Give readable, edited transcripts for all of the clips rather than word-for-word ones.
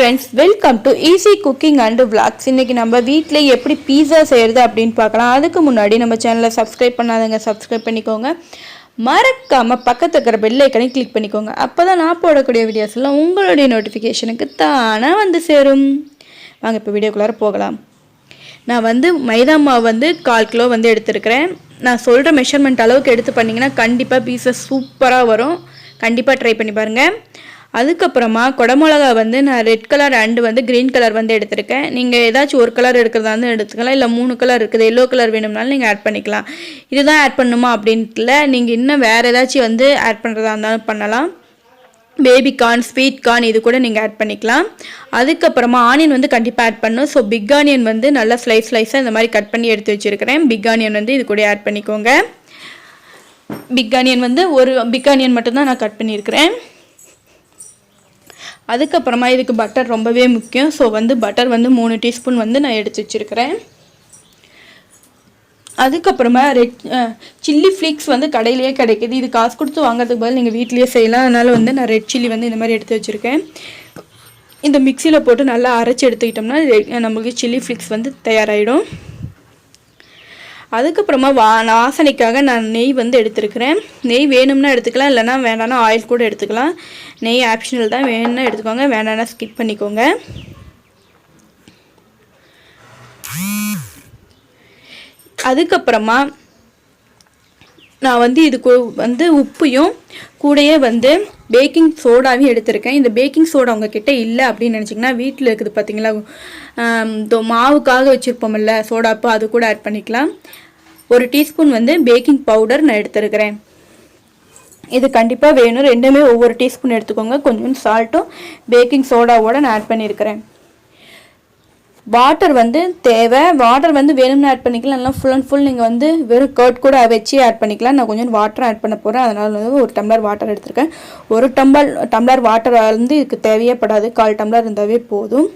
Friends, welcome to easy cooking and vlogs. இன்றைக்கி நம்ம வீட்டில் எப்படி பீஸா செய்கிறது அப்படின்னு பார்க்கலாம். அதுக்கு முன்னாடி நம்ம சேனலை சப்ஸ்கிரைப் பண்ணாதவங்க சப்ஸ்கிரைப் பண்ணிக்கோங்க. மறக்காமல் பக்கத்தில் இருக்கிற பெல் ஐக்கனை கிளிக் பண்ணிக்கோங்க. அப்போ தான் நான் போடக்கூடிய வீடியோஸ்லாம் உங்களுடைய நோட்டிஃபிகேஷனுக்கு தானே வந்து சேரும். வாங்க இப்போ வீடியோக்குள்ளார போகலாம். நான் மைதா மாவு 1/4 கிலோ எடுத்துருக்கிறேன். நான் சொல்கிற மெஷர்மெண்ட் அளவுக்கு எடுத்து பண்ணிங்கன்னா கண்டிப்பாக பீஸா சூப்பராக வரும். கண்டிப்பாக ட்ரை பண்ணி பாருங்கள். அதுக்கப்புறமா குடமிளகா நான் red colour and green colour எடுத்திருக்கேன். நீங்கள் ஏதாச்சும் ஒரு கலர் எடுக்கிறதா எடுத்துக்கலாம், இல்லை 3 கலர் இருக்குது, எல்லோ கலர் வேணும்னாலும் நீங்கள் ஆட் பண்ணிக்கலாம். இதுதான் ஆட் பண்ணணுமா அப்படின்ட்டுல நீங்கள் இன்னும் வேறு ஏதாச்சும் ஆட் பண்ணுறதா இருந்தாலும் பண்ணலாம். பேபி கார்ன், ஸ்வீட் கார்ன் இது கூட நீங்கள் ஆட் பண்ணிக்கலாம். அதுக்கப்புறமா ஆனியன் கண்டிப்பாக ஆட் பண்ணணும். ஸோ பிக் ஆனியன் நல்லா ஸ்லைஸாக இந்த மாதிரி கட் பண்ணி எடுத்து வச்சுருக்கிறேன். பிக் ஆனியன் இது கூட ஆட் பண்ணிக்கோங்க. பிக் ஆனியன் ஒரு பிக் ஆனியன் மட்டும்தான் நான் கட் பண்ணியிருக்கிறேன். அதுக்கப்புறமா இதுக்கு பட்டர் ரொம்பவே முக்கியம். ஸோ பட்டர் 3 டீஸ்பூன் நான் எடுத்து வச்சுருக்கிறேன். அதுக்கப்புறமா சில்லி ஃப்ளீக்ஸ் கடையிலேயே கிடைக்கிது. இது காசு கொடுத்து வாங்குறதுக்கு பதில் நீங்கள் வீட்லேயே செய்யலாம். அதனால் நான் ரெட் சில்லி இந்த மாதிரி எடுத்து வச்சுருக்கேன். இந்த மிக்சியில் போட்டு நல்லா அரைச்சி எடுத்துக்கிட்டோம்னா நம்மளுக்கு சில்லி ஃப்ளீக்ஸ் தயாராகிடும். அதுக்கப்புறமா வாசனைக்காக நான் நெய் எடுத்துருக்கிறேன். நெய் வேணும்னா எடுத்துக்கலாம், இல்லைனா வேண்டாம்னா ஆயில் கூட எடுத்துக்கலாம். நெய் ஆப்ஷனல் தான், வேணும்னா எடுத்துக்கோங்க, வேண்டாம்னா ஸ்கிப் பண்ணிக்கோங்க. அதுக்கப்புறமா நான் இதுக்கு உப்பையும் கூடயே பேக்கிங் சோடாவையும் எடுத்திருக்கேன். இந்த பேக்கிங் சோடா உங்ககிட்ட இல்லை அப்படின்னு நினச்சிங்கன்னா வீட்டில் இருக்குது பார்த்தீங்களா, மாவுக்காக வச்சுருப்போம்ல சோடாப்பு, அது கூட ஆட் பண்ணிக்கலாம். 1 டீஸ்பூன் பேக்கிங் பவுடர் நான் எடுத்துருக்கிறேன். இது கண்டிப்பாக வேணும். ரெண்டுமே ஒவ்வொரு டீஸ்பூன் எடுத்துக்கோங்க. கொஞ்சம் சால்ட்டும் பேக்கிங் சோடாவோட நான் ஆட் பண்ணியிருக்கிறேன். வாட்டர் தேவை. வாட்டர் வேணும்னு ஆட் பண்ணிக்கலாம், இல்லைனா ஃபுல் அண்ட் ஃபுல் நீங்கள் வெறும் கர்ட் கூட வச்சு ஆட் பண்ணிக்கலாம். நான் கொஞ்சம் வாட்டர் ஆட் பண்ண போகிறேன். அதனால் 1 டம்ளர் வாட்டர் எடுத்திருக்கேன். 1 டம்ளர் வாட்டர் இதுக்கு தேவையப்படாது, 1/4 டம்ளர் இருந்தாவே போதும்.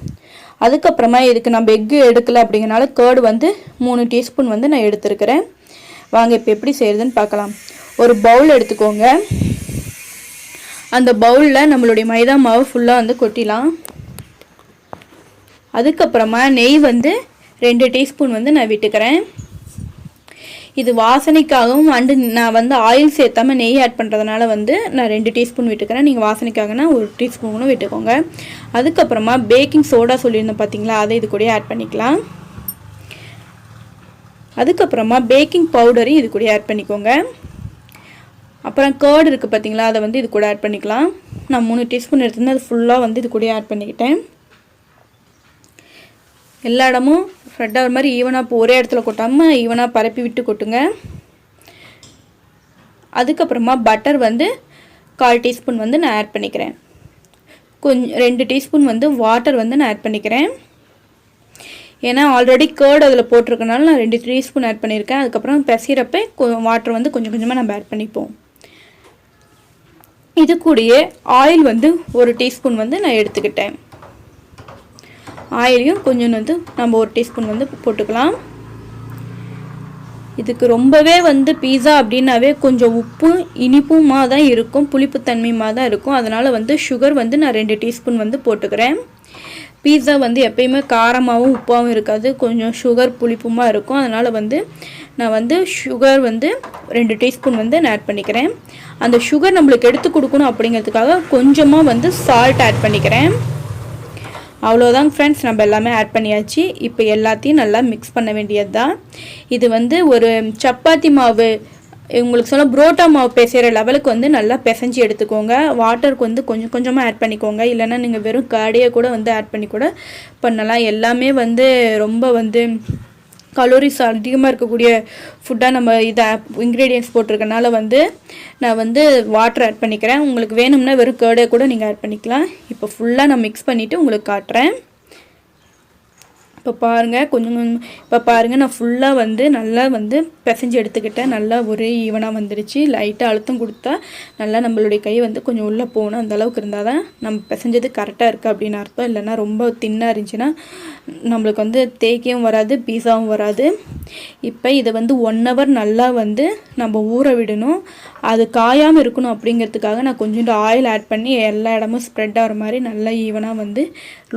அதுக்கப்புறமா இதுக்கு நம்ம எக்கு எடுக்கலை அப்படிங்கிறனால கேர்டு 3 டீஸ்பூன் நான் எடுத்துருக்கிறேன். வாங்க இப்போ எப்படி செய்கிறதுன்னு பார்க்கலாம். ஒரு பவுல் எடுத்துக்கோங்க. அந்த பவுலில் நம்மளுடைய மைதா மாவு ஃபுல்லாக கொட்டிடலாம். அதுக்கப்புறமா நெய் 2 டீஸ்பூன் நான் விட்டுக்கிறேன். இது வாசனைக்காகவும் அண்டு நான் ஆயில் சேர்த்தாமல் நெய் ஆட் பண்ணுறதுனால நான் 2 டீஸ்பூன் விட்டுக்கிறேன். நீங்கள் வாசனைக்காகனா 1 டீஸ்பூனும் விட்டுக்கோங்க. அதுக்கப்புறமா பேக்கிங் சோடா சொல்லியிருந்தேன் பார்த்தீங்களா, அதை இது கூட ஆட் பண்ணிக்கலாம். அதுக்கப்புறமா பேக்கிங் பவுடரையும் இது கூட ஆட் பண்ணிக்கோங்க. அப்புறம் கர்டு இருக்குது பார்த்தீங்களா, அதை இது கூட ஆட் பண்ணிக்கலாம். நான் 3 டீஸ்பூன் எடுத்துருந்து அது ஃபுல்லாக இது கூட ஆட் பண்ணிக்கிட்டேன். எல்லா இடமும் ஸ்ப்ரெட் ஆகிற மாதிரி ஈவனாக ஒரே இடத்துல கொட்டாமல் ஈவனாக பரப்பி விட்டு கொட்டுங்க. அதுக்கப்புறமா பட்டர் 1/4 டீஸ்பூன் நான் ஆட் பண்ணிக்கிறேன். கொஞ்சம் 2 டீஸ்பூன் வாட்டர் நான் ஆட் பண்ணிக்கிறேன். ஏன்னா ஆல்ரெடி கேர்டு அதில் போட்டிருக்கனால நான் 2 டீஸ்பூன் ஆட் பண்ணியிருக்கேன். அதுக்கப்புறம் பிசைகிறப்ப வாட்டர் கொஞ்சம் கொஞ்சமாக நம்ம ஆட் பண்ணிப்போம். இது கூடயே ஆயில் 1 டீஸ்பூன் நான் எடுத்துக்கிட்டேன். ஆயிலையும் கொஞ்சம் நம்ம 1 டீஸ்பூன் போட்டுக்கலாம். இதுக்கு ரொம்பவே பீஸா அப்படின்னாவே கொஞ்சம் உப்பும் இனிப்புமாக தான் இருக்கும், புளிப்புத்தன்மையுமாக தான் இருக்கும். அதனால் சுகர் நான் 2 டீஸ்பூன் போட்டுக்கிறேன். பீஸா எப்பயுமே காரமாகவும் உப்பாகவும் இருக்காது, கொஞ்சம் சுகர் புளிப்புமாக இருக்கும். அதனால் நான் சுகர் 2 டீஸ்பூன் நான் ஆட் பண்ணிக்கிறேன். அந்த சுகர் நம்மளுக்கு எடுத்து கொடுக்கணும் அப்படிங்கிறதுக்காக கொஞ்சமாக சால்ட் ஆட் பண்ணிக்கிறேன். அவ்வளோதான் ஃப்ரெண்ட்ஸ், நம்ம எல்லாமே ஆட் பண்ணியாச்சு. இப்போ எல்லாத்தையும் நல்லா மிக்ஸ் பண்ண வேண்டியது தான். இது ஒரு சப்பாத்தி மாவு, உங்களுக்கு சொல்ல புரோட்டா மாவு பிசைகிற லெவலுக்கு நல்லா பிசைஞ்சு எடுத்துக்கோங்க. வாட்டருக்கு கொஞ்சம் கொஞ்சமாக ஆட் பண்ணிக்கோங்க, இல்லைன்னா நீங்கள் வெறும் கடையை கூட ஆட் பண்ணி கூட பண்ணலாம். எல்லாமே ரொம்ப கலோரிஸ் அதிகமாக இருக்கக்கூடிய ஃபுட்டாக நம்ம இதை இன்க்ரீடியன்ட்ஸ் போட்டிருக்கனால நான் வாட்டர் ஆட் பண்ணிக்கிறேன். உங்களுக்கு வேணும்னா வெறும் கேர்டை கூட நீங்கள் ஆட் பண்ணிக்கலாம். இப்போ ஃபுல்லாக நான் மிக்ஸ் பண்ணிவிட்டு உங்களுக்கு காட்டுறேன். இப்போ பாருங்கள், இப்போ பாருங்கள், நான் ஃபுல்லாக நல்லா பிசைஞ்சு எடுத்துக்கிட்டேன். நல்லா ஒரே ஈவனாக வந்துடுச்சு. லைட்டாக அழுத்தம் கொடுத்தா நல்லா நம்மளுடைய கை கொஞ்சம் உள்ளே போகணும். அந்தளவுக்கு இருந்தால் தான் நம்ம பிசைஞ்சது கரெக்டாக இருக்குது அப்படின்னு அர்த்தம். இல்லைன்னா ரொம்ப தின்னாக இருந்துச்சுன்னா நம்மளுக்கு தேய்க்கவும் வராது, பீஸாவும் வராது. இப்போ இதை 1 ஹவர் நல்லா நம்ம ஊற விடணும். அது காயாமல் இருக்கணும் அப்படிங்கிறதுக்காக நான் கொஞ்சோண்டு ஆயில் ஆட் பண்ணி எல்லா இடமும் ஸ்ப்ரெட் ஆகிற மாதிரி நல்லா ஈவனாக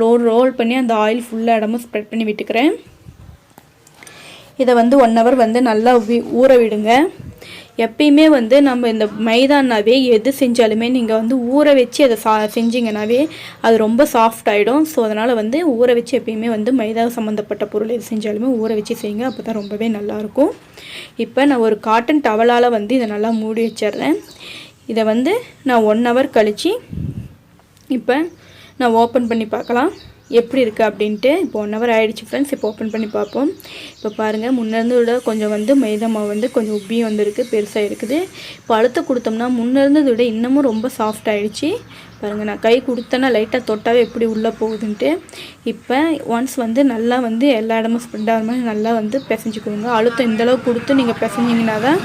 ரோல் பண்ணி அந்த ஆயில் ஃபுல்லாக இடமும் ஸ்ப்ரெட் பண்ணி விட்டுக்கிறேன். இதை வந்து 1 hour வந்து நல்லா ஊற விடுங்க. எப்பயுமே வந்து நம்ம இந்த மைதானாவே எது செஞ்சாலுமே நீங்கள் வந்து ஊற வச்சு அதை செஞ்சிங்கனாவே அது ரொம்ப சாஃப்ட் ஆகிடும். ஸோ அதனால் வந்து ஊற வச்சு எப்பயுமே வந்து மைதா சம்மந்தப்பட்ட பொருள் எது செஞ்சாலுமே ஊற வச்சு செய்யுங்க. அப்போ தான் ரொம்பவே நல்லாயிருக்கும். இப்போ நான் ஒரு காட்டன் டவலால் வந்து இதை நல்லா மூடி வச்சிட்றேன். இதை வந்து நான் 1 hour கழித்து இப்போ நான் ஓப்பன் பண்ணி பார்க்கலாம் எப்படி இருக்குது அப்படின்ட்டு. இப்போ 1 hour ஆகிடுச்சு ஃப்ரெண்ட்ஸ். இப்போ ஓப்பன் பண்ணி பார்ப்போம். இப்போ பாருங்கள், முன்னேருந்து விட கொஞ்சம் வந்து மைதா மாவு வந்து கொஞ்சம் உப்பியும் வந்துருக்கு, பெருசாக இருக்குது. இப்போ அழுத்த கொடுத்தோம்னா முன்னேருந்ததை விட இன்னமும் ரொம்ப சாஃப்ட் ஆகிடுச்சு. பாருங்கள், நான் கை கொடுத்தேன்னா லைட்டாக தொட்டாவே எப்படி உள்ளே போகுதுன்ட்டு. இப்போ ஒன்ஸ் வந்து நல்லா வந்து எல்லா இடமும் ஸ்ப்ரெட் ஆகிற மாதிரி நல்லா வந்து பிசைஞ்சிக்கோங்க. அழுத்தம் இந்தளவுக்கு கொடுத்து நீங்கள் பிசைஞ்சிங்கன்னா தான்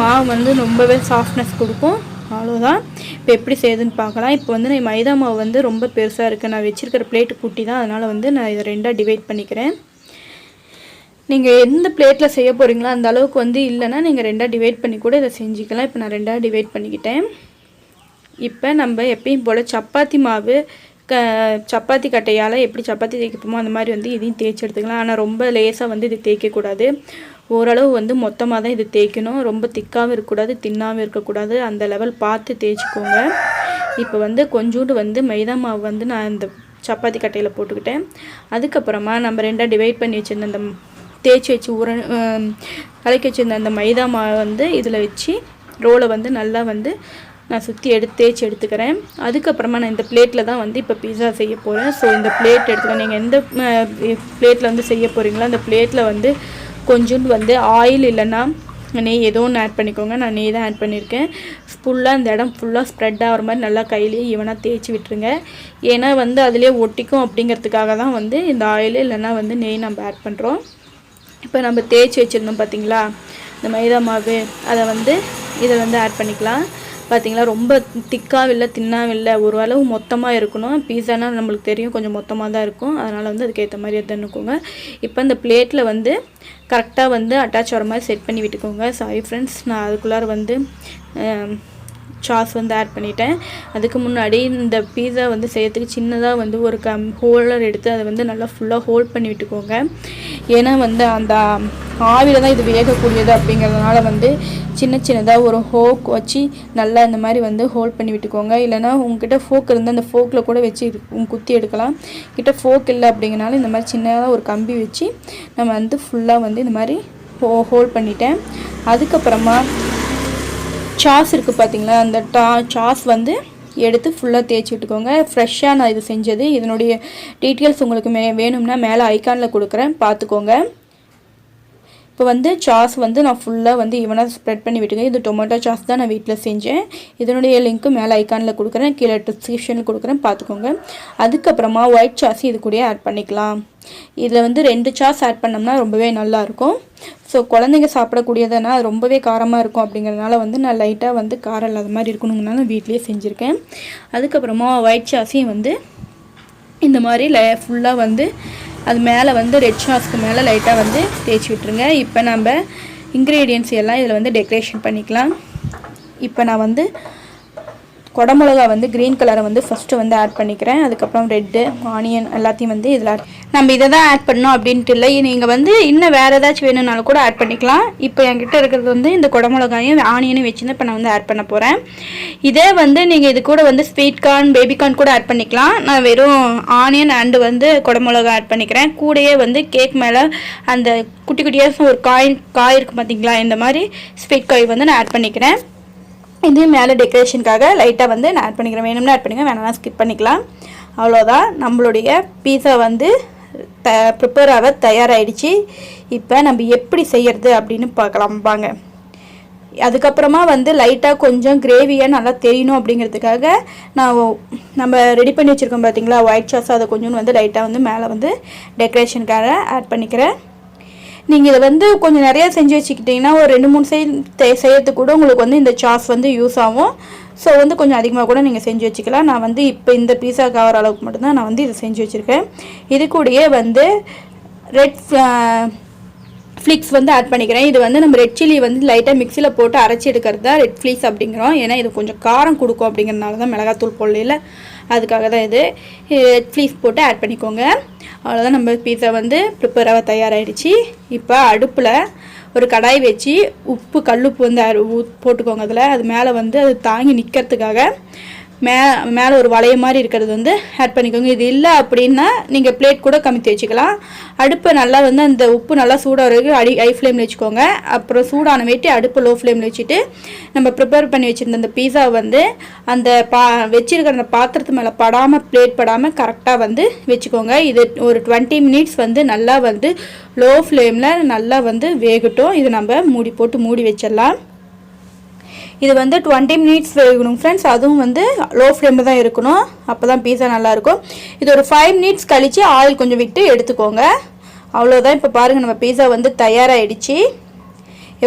மாவு வந்து ரொம்பவே சாஃப்ட்னஸ் கொடுக்கும். அவ்வளோதான். இப்போ எப்படி செய்யுதுன்னு பார்க்கலாம். இப்போ வந்து நான் மைதா மாவு வந்து ரொம்ப பெருசாக இருக்குது. நான் வச்சுருக்கிற பிளேட்டு குட்டி தான், அதனால் வந்து நான் இதை 2ஆக டிவைட் பண்ணிக்கிறேன். நீங்கள் எந்த பிளேட்டில் செய்ய போகிறீங்களோ அந்த அளவுக்கு வந்து இல்லைன்னா நீங்கள் 2ஆக டிவைட் பண்ணி கூட இதை செஞ்சுக்கலாம். இப்போ நான் 2ஆக டிவைட் பண்ணிக்கிட்டேன். இப்போ நம்ம எப்பயும் போல் சப்பாத்தி மாவு சப்பாத்தி கட்டையால் எப்படி சப்பாத்தி தேய்க்கப்போமோ அந்த மாதிரி வந்து இதையும் தேய்ச்சி எடுத்துக்கலாம். ஆனால் ரொம்ப லேசாக வந்து இது தேய்க்கக்கூடாது. ஓரளவு வந்து மொத்தமாக தான் இது தேய்க்கணும். ரொம்ப திக்காகவும் இருக்கக்கூடாது, தின்னாகவும் இருக்கக்கூடாது. அந்த லெவல் பார்த்து தேய்ச்சிக்கோங்க. இப்போ வந்து கொஞ்சோண்டு வந்து மைதா மாவு வந்து நான் இந்த சப்பாத்தி கட்டையில் போட்டுக்கிட்டேன். அதுக்கப்புறமா நம்ம 2ஆக டிவைட் பண்ணி வச்சுருந்த அந்த தேய்ச்சி வச்சு கலக்கி வச்சுருந்த அந்த மைதா மாவை வந்து இதில் வச்சு ரோலை வந்து நல்லா வந்து நான் சுற்றி தேய்ச்சி எடுத்துக்கிறேன். அதுக்கப்புறமா நான் இந்த பிளேட்டில் தான் வந்து இப்போ பீஸா செய்ய போகிறேன். ஸோ இந்த பிளேட் எடுத்துக்கிறேன். நீங்கள் எந்த பிளேட்டில் வந்து செய்ய போகிறீங்களோ அந்த பிளேட்டில் வந்து கொஞ்சோண்டு வந்து ஆயில் இல்லைன்னா நெய் ஏதோ ஒன்று ஆட் பண்ணிக்கோங்க. நான் நெய் தான் ஆட் பண்ணியிருக்கேன். ஃபுல்லாக இந்த இடம் ஃபுல்லாக ஸ்ப்ரெட் ஆகிற மாதிரி நல்லா கையிலேயே ஈவனாக தேய்ச்சி விட்டுருங்க. ஏன்னா வந்து அதிலே ஒட்டிக்கும் அப்படிங்கிறதுக்காக தான் வந்து இந்த ஆயில் இல்லைன்னா வந்து நெய் நம்ம ஆட் பண்ணுறோம். இப்போ நம்ம தேய்ச்சி வச்சுருந்தோம் பார்த்தீங்களா இந்த மைதா மாவு, அதை வந்து இதை வந்து ஆட் பண்ணிக்கலாம். பார்த்திங்களா, ரொம்ப திக்காகவும் இல்லை தின்னாகவும் இல்லை, ஓரளவு மொத்தமாக இருக்கணும். பீஸானா நம்மளுக்கு தெரியும் கொஞ்சம் மொத்தமாக தான் இருக்கும். அதனால் வந்து அதுக்கேற்ற மாதிரி எடுத்துக்கோங்க. இப்போ இந்த பிளேட்டில் வந்து கரெக்டாக வந்து அட்டாச் ஆகிற மாதிரி செட் பண்ணி விட்டுக்கோங்க. சாரி ஃப்ரெண்ட்ஸ், நான் அதுக்குள்ளார வந்து சாஸ் வந்து ஆட் பண்ணிட்டேன். அதுக்கு முன்னாடி இந்த பீஸா வந்து செய்யறதுக்கு சின்னதாக வந்து ஒரு ஹோல்டர் எடுத்து அதை வந்து நல்லா ஃபுல்லாக ஹோல்ட் பண்ணி விட்டுக்கோங்க. ஏன்னா வந்து அந்த ஆவியில் தான் இது வேகக்கூடியது அப்படிங்கிறதுனால வந்து சின்னதாக ஒரு ஹோக் வச்சு நல்லா இந்த மாதிரி வந்து ஹோல்ட் பண்ணி விட்டுக்கோங்க. இல்லைனா உங்ககிட்ட ஃபோக் இருந்தால் அந்த ஃபோக்கில் கூட வச்சு குத்தி எடுக்கலாம். கிட்ட ஃபோக் இல்லை அப்படிங்கிறனால இந்த மாதிரி சின்னதாக ஒரு கம்பி வச்சு நம்ம வந்து ஃபுல்லாக வந்து இந்த மாதிரி ஹோல்ட் பண்ணிட்டேன். அதுக்கப்புறமா சாஸ் இருக்குது பார்த்தீங்களா, அந்த சாஸ் வந்து எடுத்து ஃபுல்லாக தேய்ச்சி விட்டுக்கோங்க. ஃப்ரெஷ்ஷாக நான் இது செஞ்சது. இதனுடைய டீட்டெயில்ஸ் உங்களுக்கு வேணும்னா மேலே ஐக்கானில் கொடுக்குறேன், பார்த்துக்கோங்க. இப்போ வந்து சாஸ் வந்து நான் ஃபுல்லாக வந்து ஈவனாக ஸ்ப்ரெட் பண்ணி விட்டுக்கேன். இது டொமேட்டோ சாஸ் தான் நான் வீட்டில் செஞ்சேன். இதனுடைய லிங்க்கு மேலே ஐக்கானில் கொடுக்குறேன், கீழே டிஸ்கிரிப்ஷனில் கொடுக்குறேன், பார்த்துக்கோங்க. அதுக்கப்புறமா ஒயிட் சாஸ் இது கூட ஆட் பண்ணிக்கலாம். இதில் வந்து 2 சாஸ் ஆட் பண்ணோம்னா ரொம்பவே நல்லாயிருக்கும். ஸோ குழந்தைங்க சாப்பிடக்கூடியதுனா அது ரொம்பவே காரமாக இருக்கும் அப்படிங்கிறதுனால வந்து நான் லைட்டாக வந்து காரம் இல்லாத மாதிரி இருக்கணுங்கனால வீட்லேயே செஞ்சுருக்கேன். அதுக்கப்புறமா ஒயிட் சாஸையும் வந்து இந்த மாதிரி ஃபுல்லாக வந்து அது மேலே வந்து ரெட் சாஸ்க்கு மேலே லைட்டாக வந்து தேய்ச்சி விட்டுருங்க. இப்போ நம்ம இன்க்ரீடியன்ட்ஸ் எல்லாம் இதில் வந்து டெக்கரேஷன் பண்ணிக்கலாம். இப்போ நான் வந்து குடமிளகா வந்து க்ரீன் கலரை வந்து ஃபஸ்ட்டு வந்து ஆட் பண்ணிக்கிறேன். அதுக்கப்புறம் ரெட்டு, ஆனியன் எல்லாத்தையும் வந்து இதில் நம்ம இதை தான் ஆட் பண்ணோம் அப்படின்ட்டு இல்லை. நீங்கள் வந்து இன்னும் வேறு ஏதாச்சும் வேணும்னாலும் கூட ஆட் பண்ணிக்கலாம். இப்போ என்கிட்ட இருக்கிறது வந்து இந்த குடமிளகாயும் ஆனியனும் வச்சு தான் இப்போ நான் வந்து ஆட் பண்ண போகிறேன். இதே வந்து நீங்கள் இது கூட வந்து ஸ்வீட் கார்ன், பேபி கார்ன் கூட ஆட் பண்ணிக்கலாம். நான் வெறும் ஆனியன் அண்டு வந்து குடமிளகா ஆட் பண்ணிக்கிறேன். கூடயே வந்து கேக் மேலே அந்த குட்டி குட்டியாக ஒரு காய் இருக்குது பார்த்தீங்களா, இந்த மாதிரி ஸ்வீட் காய் வந்து நான் ஆட் பண்ணிக்கிறேன். இது மேலே டெக்கரேஷனுக்காக லைட்டாக வந்து நான் ஆட் பண்ணிக்கிறேன். வேணும்னா ஆட் பண்ணிக்கிறேன், வேணாம்னா ஸ்கிப் பண்ணிக்கலாம். அவ்வளோதான், நம்மளுடைய பீஸா வந்து ப்ரிப்பேர் ஆக தயாராகிடுச்சு. இப்போ நம்ம எப்படி செய்யறது அப்படின்னு பார்க்கலாம் வாங்க. அதுக்கப்புறமா வந்து லைட்டாக கொஞ்சம் கிரேவியாக நல்லா தெரியணும் அப்படிங்கிறதுக்காக நம்ம ரெடி பண்ணி வச்சுருக்கோம் பார்த்தீங்களா ஒயிட் சாஸ், அதை கொஞ்சம் வந்து லைட்டாக வந்து மேலே வந்து டெக்கரேஷனுக்காக ஆட் பண்ணிக்கிறேன். நீங்கள் இதை வந்து கொஞ்சம் நிறையா செஞ்சு வச்சுக்கிட்டிங்கன்னா ஒரு 2-3 செய்யறதுக்கு கூட உங்களுக்கு வந்து இந்த சாஸ் வந்து யூஸ் ஆகும். ஸோ வந்து கொஞ்சம் அதிகமாக கூட நீங்கள் செஞ்சு வச்சுக்கலாம். நான் வந்து இப்போ இந்த பீஸா கவர் அளவுக்கு மட்டும்தான் நான் வந்து இதை செஞ்சு வச்சுருக்கேன். இது கூடயே வந்து ரெட் ஃப்ளிக்ஸ் வந்து ஆட் பண்ணிக்கிறேன். இது வந்து நம்ம ரெட் சில்லி வந்து லைட்டாக மிக்சியில் போட்டு அரைச்சி எடுக்கிறது தான் ரெட் ஃப்ளிக்ஸ் அப்படிங்கிறோம். ஏன்னா இது கொஞ்சம் காரம் கொடுக்கும் அப்படிங்கிறதுனால தான் மிளகாத்தூள் போடல, அதுக்காக தான் இது. ரெட் ஃப்ளிக்ஸ் போட்டு ஆட் பண்ணிக்கோங்க. அவ்வளோதான், நம்ம பீஸா வந்து ப்ரிப்பேராக தயாராகிடுச்சு. இப்போ அடுப்பில் ஒரு கடாய் வச்சு உப்பு கல்லுப்பு வந்து போட்டுக்கோங்க. அதில் அது மேலே வந்து அது தாங்கி நிற்கிறதுக்காக மேலே ஒரு வளைய மாதிரி இருக்கிறது வந்து ஆட் பண்ணிக்கோங்க. இது இல்லை அப்படின்னா நீங்கள் பிளேட் கூட கமித்தி வச்சுக்கலாம். அடுப்பை நல்லா வந்து அந்த உப்பு நல்லா சூடாக வரைக்கும் ஹை ஃப்ளேமில் வச்சுக்கோங்க. அப்புறம் சூடான வெயிட்டு அடுப்பு லோ ஃப்ளேமில் வச்சுட்டு நம்ம ப்ரிப்பேர் பண்ணி வச்சுருந்த அந்த பீஸா வந்து அந்த வச்சுருக்கிற அந்த பாத்திரத்து மேலே படாமல், பிளேட் படாமல் கரெக்டாக வந்து வச்சுக்கோங்க. இது ஒரு 20 மினிட்ஸ் வந்து நல்லா வந்து லோ ஃப்ளேமில் நல்லா வந்து வேகட்டும். இது நம்ம மூடி வச்சிடலாம். இது வந்து 20 மினிட்ஸ் வேகணும் ஃப்ரெண்ட்ஸ். அதுவும் வந்து லோ ஃப்ளேமில் தான் இருக்கணும், அப்போ தான் பீஸா நல்லாயிருக்கும். இது ஒரு 5 மினிட்ஸ் கழித்து ஆயில் கொஞ்சம் விட்டு எடுத்துக்கோங்க. அவ்வளோதான். இப்போ பாருங்கள், நம்ம பீஸா வந்து தயாராகிடுச்சு.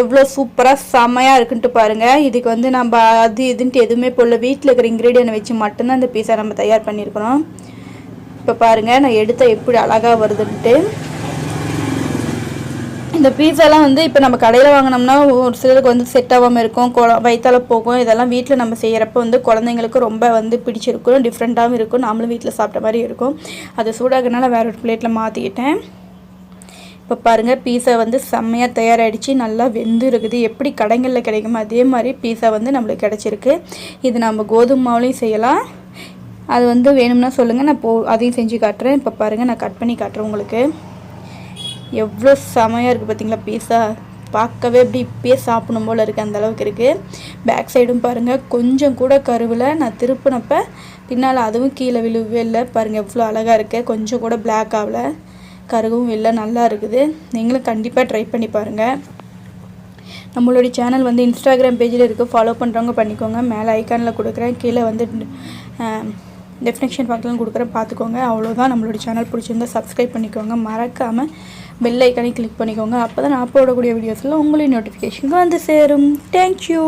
எவ்வளோ சூப்பராக செம்மையாக இருக்குன்ட்டு பாருங்கள். இதுக்கு வந்து நம்ம அது இதுன்ட்டு எதுவுமே போடல, வீட்டில் இருக்கிற இன்க்ரீடியன்ட் வச்சு மட்டும்தான் இந்த பீஸா நம்ம தயார் பண்ணியிருக்கிறோம். இப்போ பாருங்கள் நான் எடுத்த எப்படி அழகாக வருதுன்ட்டு. இந்த பீஸாலாம் வந்து இப்போ நம்ம கடையில் வாங்கினோம்னா ஒரு சிலருக்கு வந்து செட் ஆகாமல் இருக்கும், வயிற்றால போகும். இதெல்லாம் வீட்டில் நம்ம செய்கிறப்ப வந்து குழந்தைங்களுக்கு ரொம்ப வந்து பிடிச்சிருக்கும், டிஃப்ரெண்ட்டாகவும் இருக்கும், நாமளும் வீட்டில் சாப்பிட்ட மாதிரி இருக்கும். அது சூடாகனால வேற ஒரு பிளேட்டில் மாற்றிக்கிட்டேன். இப்போ பாருங்கள், பீஸா வந்து செம்மையாக தயாராகிடுச்சு, நல்லா வெந்து இருக்குது. எப்படி கடைகளில் கிடைக்குமோ அதே மாதிரி பீஸா வந்து நம்மளுக்கு கிடச்சிருக்கு. இது நம்ம கோதுமை மாவுலையும் செய்யலாம். அது வந்து வேணும்னா சொல்லுங்கள், நான் அதையும் செஞ்சு காட்டுறேன். இப்போ பாருங்கள், நான் கட் பண்ணி காட்டுறேன் உங்களுக்கு. எவ்வளோ செமையாக இருக்குது பார்த்தீங்களா பீஸா. பார்க்கவே அப்படி இப்பயே சாப்பிடணும் போல் இருக்குது, அந்தளவுக்கு இருக்குது. பேக் சைடும் பாருங்கள், கொஞ்சம் கூட கருவில். நான் திருப்பினப்போ பின்னால் அதுவும் கீழே விழுவே இல்லை. பாருங்கள் எவ்வளோ அழகாக இருக்குது, கொஞ்சம் கூட பிளாக் ஆகலை, கருவும் இல்லை, நல்லா இருக்குது. நீங்களும் கண்டிப்பாக ட்ரை பண்ணி பாருங்கள். நம்மளுடைய சேனல் வந்து இன்ஸ்டாகிராம் பேஜில் இருக்குது, ஃபாலோ பண்ணுறவங்க பண்ணிக்கோங்க. மேலே ஐக்கானில் கொடுக்குறேன், கீழே வந்து டெஃபினேஷன் பாக்ஸ்லாம் கொடுக்குறேன், பார்த்துக்கோங்க. அவ்வளோதான். நம்மளுடைய சேனல் பிடிச்சிருந்தா சப்ஸ்கிரைப் பண்ணிக்கோங்க, மறக்காமல் பெல் ஐக்கானை கிளிக் பண்ணிக்கோங்க. அப்போ தான் நான் போடக்கூடிய வீடியோஸில் உங்களுடைய நோட்டிஃபிகேஷனுக்கு வந்து சேரும். தேங்க்யூ.